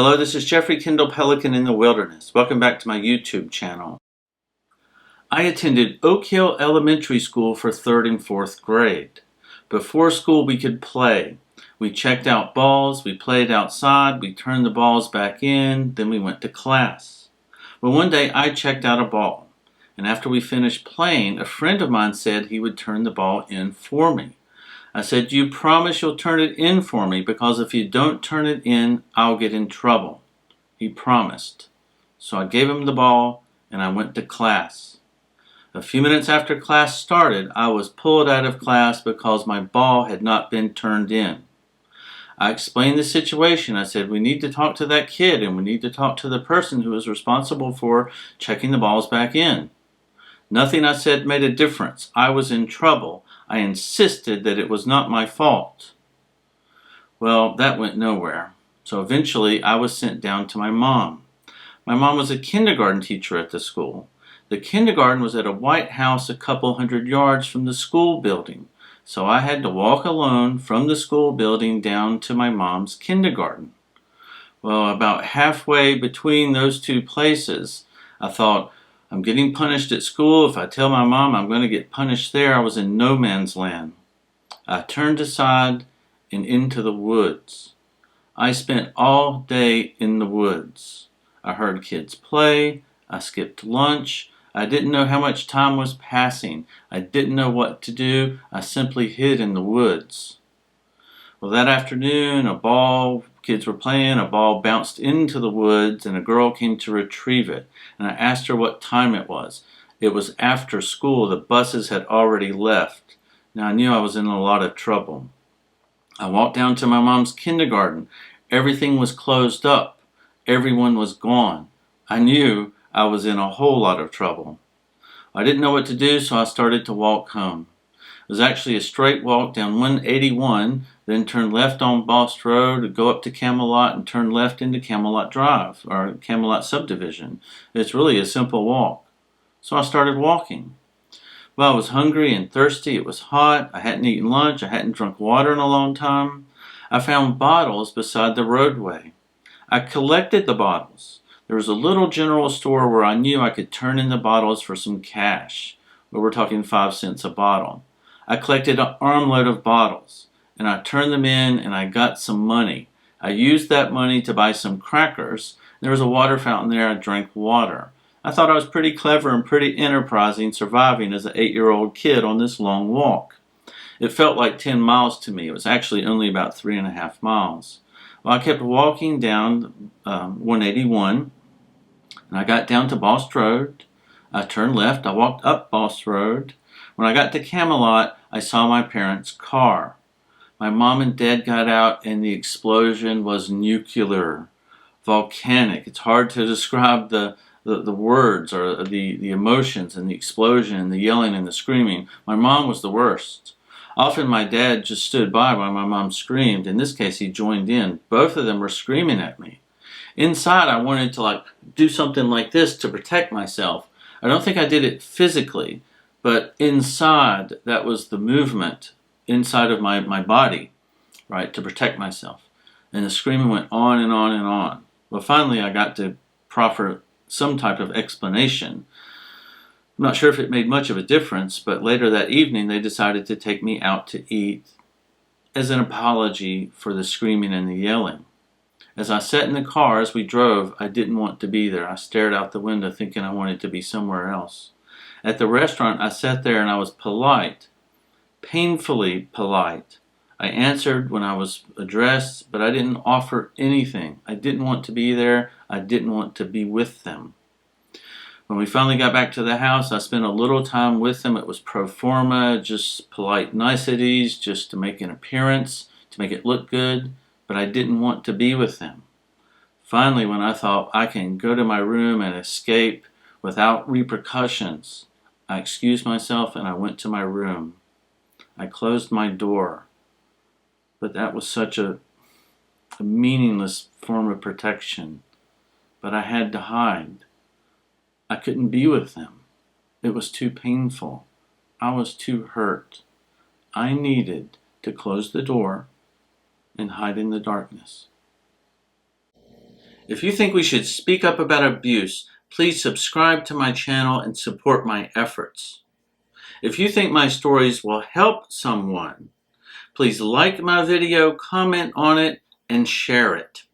Hello, this is Jeffrey Kendall Pelican in the Wilderness. Welcome back to my YouTube channel. I attended Oak Hill Elementary School for 3rd and 4th grade. Before school we could play. We checked out balls, we played outside, we turned the balls back in, then we went to class. Well, one day I checked out a ball, and after we finished playing, a friend of mine said he would turn the ball in for me. I said, "You promise you'll turn it in for me, because if you don't turn it in, I'll get in trouble." He promised. So I gave him the ball and I went to class. A few minutes after class started, I was pulled out of class because my ball had not been turned in. I explained the situation. I said, "We need to talk to that kid and we need to talk to the person who is responsible for checking the balls back in." Nothing I said made a difference. I was in trouble. I insisted that it was not my fault. Well, that went nowhere. So eventually I was sent down to my mom. My mom was a kindergarten teacher at the school. The kindergarten was at a white house a couple hundred yards from the school building. So I had to walk alone from the school building down to my mom's kindergarten. Well, about halfway between those two places, I thought, I'm getting punished at school. If I tell my mom I'm going to get punished there, I was in no man's land. I turned aside and into the woods. I spent all day in the woods. I heard kids play. I skipped lunch. I didn't know how much time was passing. I didn't know what to do. I simply hid in the woods. Well, that afternoon, kids were playing, a ball bounced into the woods and a girl came to retrieve it. And I asked her what time it was. It was after school. The buses had already left. Now I knew I was in a lot of trouble. I walked down to my mom's kindergarten. Everything was closed up. Everyone was gone. I knew I was in a whole lot of trouble. I didn't know what to do, so I started to walk home. It was actually a straight walk down 181, then turn left on Boss Road, go up to Camelot, and turn left into Camelot Drive, or Camelot Subdivision. It's really a simple walk. So I started walking. Well, I was hungry and thirsty. It was hot. I hadn't eaten lunch. I hadn't drunk water in a long time. I found bottles beside the roadway. I collected the bottles. There was a little general store where I knew I could turn in the bottles for some cash. But we're talking 5 cents a bottle. I collected an armload of bottles, and I turned them in, and I got some money. I used that money to buy some crackers. There was a water fountain there. I drank water. I thought I was pretty clever and pretty enterprising, surviving as an 8-year-old kid on this long walk. It felt like 10 miles to me. It was actually only about 3.5 miles. Well, I kept walking down 181, and I got down to Boss Road. I turned left. I walked up Boss Road. When I got to Camelot, I saw my parents' car. My mom and dad got out, and the explosion was nuclear, volcanic. It's hard to describe the words or the emotions and the explosion and the yelling and the screaming. My mom was the worst. Often my dad just stood by while my mom screamed. In this case, he joined in. Both of them were screaming at me. Inside, I wanted to do something like this to protect myself. I don't think I did it physically, but inside, that was the movement inside of my body, right, to protect myself. And the screaming went on and on and on. Well, finally, I got to proffer some type of explanation. I'm not sure if it made much of a difference, but later that evening, they decided to take me out to eat as an apology for the screaming and the yelling. As I sat in the car as we drove, I didn't want to be there. I stared out the window thinking I wanted to be somewhere else. At the restaurant, I sat there and I was polite, painfully polite. I answered when I was addressed, but I didn't offer anything. I didn't want to be there. I didn't want to be with them. When we finally got back to the house, I spent a little time with them. It was pro forma, just polite niceties, just to make an appearance, to make it look good, but I didn't want to be with them. Finally, when I thought I can go to my room and escape without repercussions, I excused myself and I went to my room. I closed my door. But that was such a meaningless form of protection. But I had to hide. I couldn't be with them. It was too painful. I was too hurt. I needed to close the door and hide in the darkness. If you think we should speak up about abuse, please subscribe to my channel and support my efforts. If you think my stories will help someone, please like my video, comment on it, and share it.